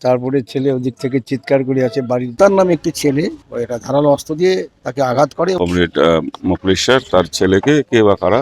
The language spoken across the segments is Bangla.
তারপরে ছেলে ওদিক থেকে চিৎকার করে আছে বাড়ির তার নামে একটি ছেলে এটা ধারালো অস্ত্র দিয়ে তাকে আঘাত করে। কমরেড মোখলেশ্বর তার ছেলেকে কে বা কারা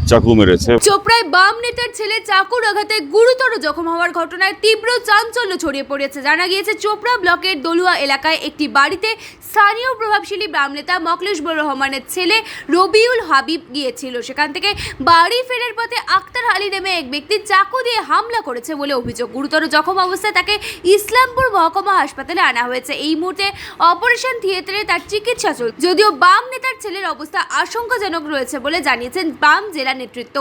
চাকু মেরেছে। চোপড়ায় বাম নেতার ছেলে চাকুর আঘাতে গুরুতর জখম হওয়ার ঘটনায় তীব্র চাঞ্চল্য ছড়িয়ে পড়েছে। জানা গিয়েছে চোপড়া ব্লকের দলুয়া এলাকায় একটি বাড়িতে স্থানীয় প্রভাবশালী বাম নেতা মোখলেশ্বর রহমানের ছেলে রবিউল হাবিব গিয়েছিল। সেখান থেকে বাড়ি ফেরার পথে আক্তার আলী নামে এক ব্যক্তি চাকু দিয়ে হামলা করেছে বলে অভিযোগ। গুরুতর জখম অবস্থায় তাকে ইসলামপুর মহকুমা হাসপাতালে আনা হয়েছে। এই মুহূর্তে অপারেশন থিয়েটারে তার চিকিৎসা চলছে। যদিও বাম নেতার ছেলের অবস্থা আশঙ্কাজনক রয়েছে বলে জানিয়েছেন বাম জেলা নেতৃত্ব।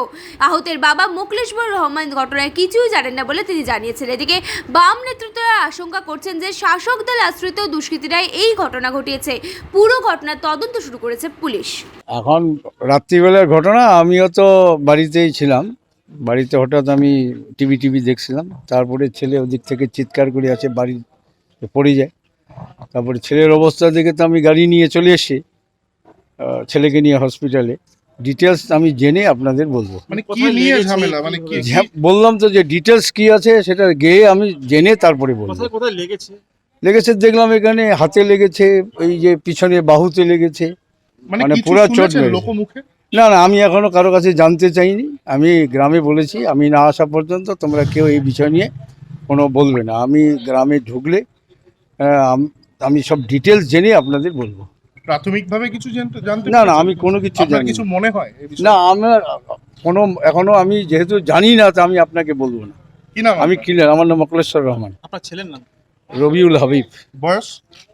আহতের বাবা মোখলেশ্বর রহমান ঘটনায় কিছুই জানেন না বলে তিনি জানিয়েছেন। এদিকে বাম নেতৃত্বরা আশঙ্কা করছেন যে শাসক দল আশ্রিত দুষ্কৃতীরাই এই ঘটনা ঘটিয়েছে। পুরো ঘটনার তদন্ত শুরু করেছে পুলিশ। এখন রাত্রিবেলার ঘটনা, আমিও তো বাড়িতেই ছিলাম। বাড়িতে হঠাৎ আমি টিভি দেখছিলাম, তারপরে ছেলে ওদিক থেকে চিৎকার করে আছে বাড়ি পড়ে যায়। তারপরে ছেলের অবস্থা দেখে তো আমি গাড়ি নিয়ে চলে এসেছি ছেলেকে নিয়ে হসপিটালে। ডিটেলস আমি জেনে আপনাদের বলবো। মানে কি নিয়ে ঝামেলা, মানে কি বললাম তো যে ডিটেলস কি আছে সেটা গিয়ে আমি জেনে তারপরে বলবো। কোথায় লেগেছে? লেগেছে দেখলাম এখানে হাতে লেগেছে, এই যে পিছনে বাহুতে লেগেছে, মানে পুরো চোট লোকমুখে। না, আমি এখনো কারো কাছে জানতে চাইনি। আমি গ্রামে বলেছি আমি না আসা পর্যন্ত তোমরা কেউ এই বিষয় নিয়ে কোনো বলবে না। আমি গ্রামে ঢুকলে আমি সব ডিটেলস জেনে আপনাদের বলবো। প্রাথমিকভাবে কিছু জানতে না, আমি কোনো কিছু জানি কিছু মনে হয় না। আমার কোনো এখনো আমি যেহেতু জানি না তো আমি আপনাকে বলবো না। কি নাম? আমি ক্লিয়ার, আমার নাম মোখলেশ্বর রহমান। আপনার ছেলের নাম? রবিউল হাবিব। বয়স?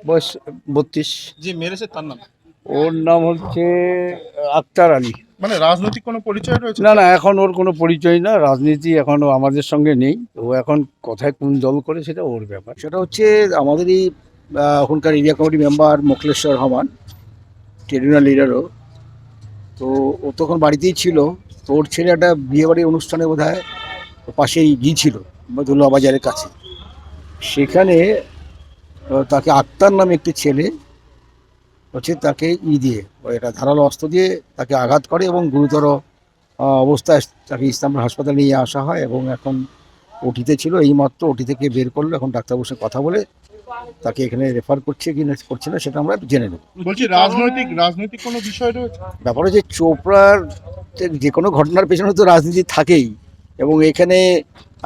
বয়স 32। যে মেরেছে তার নাম? ওর নাম হচ্ছে আক্তার আলী। মানে রাজনৈতিক কোনো পরিচয় রয়েছে? না, এখন ওর কোনো পরিচয় না। রাজনীতি এখনও আমাদের সঙ্গে নেই। ও এখন কোথায় কোন দল করে সেটা ওর ব্যাপার। সেটা হচ্ছে আমাদেরই এখনকার area committee member Mokhleshwar Rahman, traditional লিডারও। তো ও তখন বাড়িতেই ছিল। তো ওর ছেলে একটা বিয়েবাড়ির অনুষ্ঠানে বোধহয় পাশেই গিয়েছিল দোলুয়া বাজারের কাছে। সেখানে তাকে আক্তার নামে একটি ছেলে হচ্ছে তাকে দিয়ে এটা ধারালো অস্ত্র দিয়ে তাকে আঘাত করে এবং গুরুতর অবস্থায় তাকে ইসলামপুর হাসপাতালে নিয়ে আসা হয় এবং এখন ওটিতে ছিল। এইমাত্র ওটি থেকে বের করলো। এখন ডাক্তারবাবুর সাথে কথা বলে তাকে এখানে রেফার করছে কি না করছে না সেটা আমরা জেনে নেব। বলছি রাজনৈতিক কোনো বিষয় রয়েছে ব্যাপারে? যে চোপড়ার যে কোনো ঘটনার পেছনে তো রাজনীতি থাকেই, এবং এখানে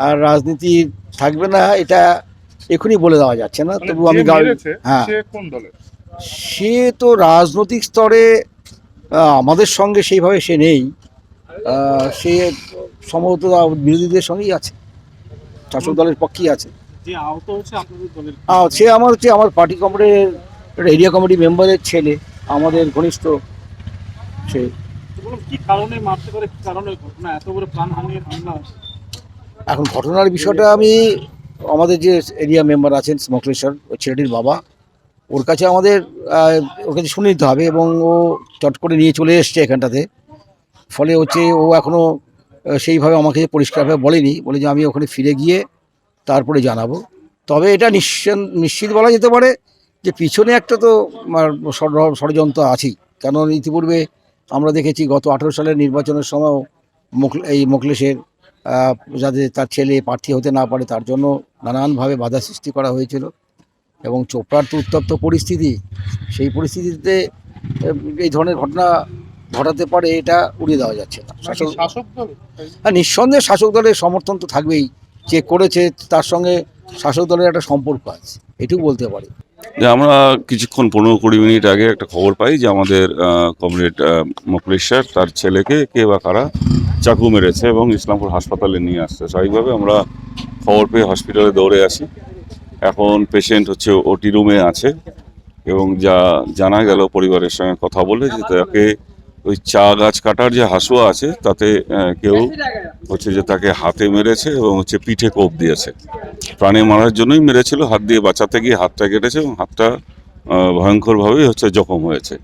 আর রাজনীতি থাকবে না এটা এখনই বলে দেওয়া যাচ্ছে না। তবু আমি হ্যাঁ, সে তো রাজনৈতিক স্তরে আমাদের সঙ্গে সেইভাবে সে নেই। সে সম্ভবত বিরোধীদের সঙ্গেই আছে, শাসক দলের পক্ষেই আছে। সে আমার পার্টি কমিটির এরিয়া কমিটি মেম্বারের ছেলে, আমাদের ঘনিষ্ঠ। সে এখন ঘটনার বিষয়টা আমি আমাদের যে এরিয়া মেম্বার আছেন মোখলেশ্বর, ওই ছেলেটির বাবা, ওর কাছে ওর কাছে শুনে নিতে হবে। এবং ও চট করে নিয়ে চলে এসছে এখানটাতে। ফলে হচ্ছে ও এখনও সেইভাবে আমাকে পরিষ্কারভাবে বলেনি, বলে যে আমি ওখানে ফিরে গিয়ে তারপরে জানাবো। তবে এটা নিশ্চিত বলা যেতে পারে যে পিছনে একটা তো ষড়যন্ত্র আছেই। কারণ ইতিপূর্বে আমরা দেখেছি গত 18 সালের নির্বাচনের সময় এই মোখলেশের যাতে তার ছেলে প্রার্থী হতে না পারে তার জন্য নানানভাবে বাধা সৃষ্টি করা হয়েছিল। এবং চোপড়ার তো উত্তপ্ত পরিস্থিতি, সেই পরিস্থিতিতে এই ধরনের ঘটনা ঘটাতে পারে এটা উড়িয়ে দেওয়া যাচ্ছে না। হ্যাঁ, নিঃসন্দেহে শাসক দলের সমর্থন তো থাকবেই। যে করেছে তার সঙ্গে শাসক দলের একটা সম্পর্ক আছে, এটুকু বলতে পারি। যে আমরা কিছুক্ষণ 15-20 মিনিট আগে একটা খবর পাই যে আমাদের কমরেড মোখলেশ্বর তার ছেলেকে কে বা কারা চাকু মেরেছে এবং ইসলামপুর হাসপাতালে নিয়ে আসছে। স্বাভাবিকভাবে আমরা খবর পেয়ে হসপিটালে দৌড়ে আসি। এখন পেশেন্ট হচ্ছে ওটি রুমে আছে এবং যা জানা গেল পরিবারের সঙ্গে কথা বলে যে তাকে ওই চা গাছ কাটার যে হাসুয়া আছে তাতে কেউ হচ্ছে যে তাকে হাতে মেরেছে এবং হচ্ছে পিঠে কোপ দিয়েছে। প্রাণে মারার জন্যই মেরেছিল, হাত দিয়ে বাঁচাতে গিয়ে হাতটা কেটেছে এবং হাতটা ভয়ঙ্করভাবেই হচ্ছে জখম হয়েছে।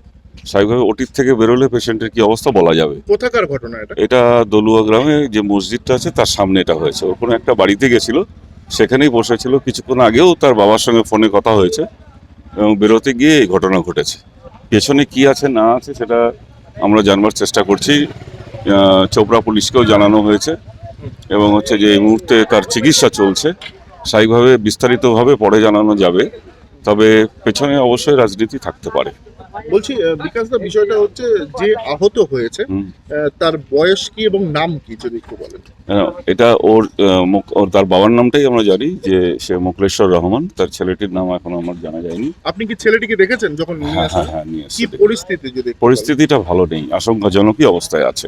স্বাভাবিকভাবে ওটির থেকে বেরোলে পেশেন্টের কি অবস্থা বলা যাবে। কোথাকার ঘটনা এটা? এটা দলুয়া গ্রামে যে মসজিদটা আছে তার সামনে এটা হয়েছে। ও কোনো একটা বাড়িতে গেছিল, সেখানেই বসেছিল। কিছুক্ষণ আগেও তার বাবার সঙ্গে ফোনে কথা হয়েছে এবং বেরোতে গিয়ে এই ঘটনা ঘটেছে। পেছনে কি আছে না আছে সেটা আমরা জানবার চেষ্টা করছি। চোপড়া পুলিশকেও জানানো হয়েছে এবং হচ্ছে যে এই মুহূর্তে তার চিকিৎসা চলছে স্বাভাবিকভাবে বিস্তারিতভাবে পরে জানানো যাবে, তবে পেছনে অবশ্যই রাজনীতি থাকতে পারে। বলছি বিকাশ দা, বিষয়টা হচ্ছে যে আহত হয়েছে হুম। তার বয়স কি এবং নাম কি যদি একটু বলেন। এটা ওর তার বাবার নামটাই আমরা জানি যে সে মোকলেশ্বর রহমান, তার ছেলেটির নাম এখনো আমার জানা যায়নি। আপনি কি ছেলেটিকে দেখেছেন যখন নিয়ে হ্যাঁ আসেন? হ্যাঁ নিয়ে কি এসেছে। পরিস্থিতি যদি একটু বলেন? পরিস্থিতিটা ভালো নেই, আশঙ্কাজনকই অবস্থায় আছে।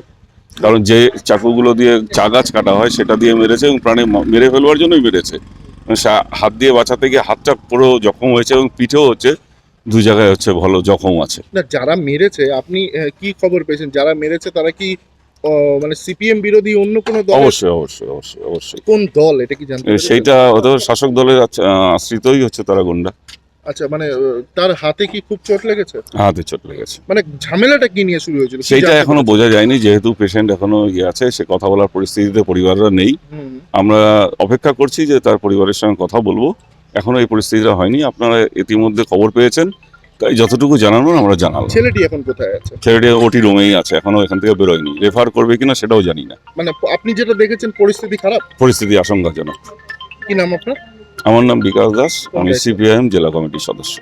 কারণ যে চাকুগুলো দিয়ে চা গাছ কাটা হয় সেটা দিয়ে মেরেছে এবং প্রাণে মেরে ফেলবার জন্যই মেরেছে। মানে সে হাত দিয়ে বাঁচাতে গিয়ে হাতটা পুরো জখম হয়েছে এবং পিঠেও হচ্ছে, দু জায়গায় হচ্ছে ভালো জখম আছে। না, যারা মেরেছে আপনি কি খবর পেয়েছেন? যারা মেরেছে তারা কি মানে সিপিএম বিরোধী অন্য কোনো দল? অবশ্যই অবশ্যই অবশ্যই অবশ্যই। কোন দল এটা কি জানতে পেরেছেন? সেইটা হয়তো শাসক দলের আশ্রিতই হচ্ছে তারা গুন্ডা। আচ্ছা, মানে তার হাতে কি খুব চোট লেগেছে? হাতে চোট লেগেছে। মানে ঝামেলাটা কি নিয়ে শুরু হয়েছিল কি সেইটা জানতে এখনো পেরেছেন? বোঝা যায়নি, যেহেতু পেশেন্ট এখনো আছে, সে কথা বলার পরিস্থিতিতে পরিবাররা নেই। হুম। আমরা অপেক্ষা করছি যে তার পরিবারের সঙ্গে কথা বলবো। এখনো এই পরিস্থিতিটা হয়নি, আপনারা ইতিমধ্যে খবর পেয়েছেন, তাই যতটুকু জানানোর আমরা জানালাম। ছেলেটি এখন কোথায় আছে? ছেলেটি ওটি রুমেই আছে, এখনো এখান থেকে বেরোয়নি। রেফার করবে কিনা সেটাও জানি না। মানে আপনি যেটা দেখেছেন পরিস্থিতি খারাপ? পরিস্থিতি আশঙ্কাজনক। কি নাম আপনার? আমার নাম বিকাশ দাস, আমি সিপিআইএম জেলা কমিটির সদস্য।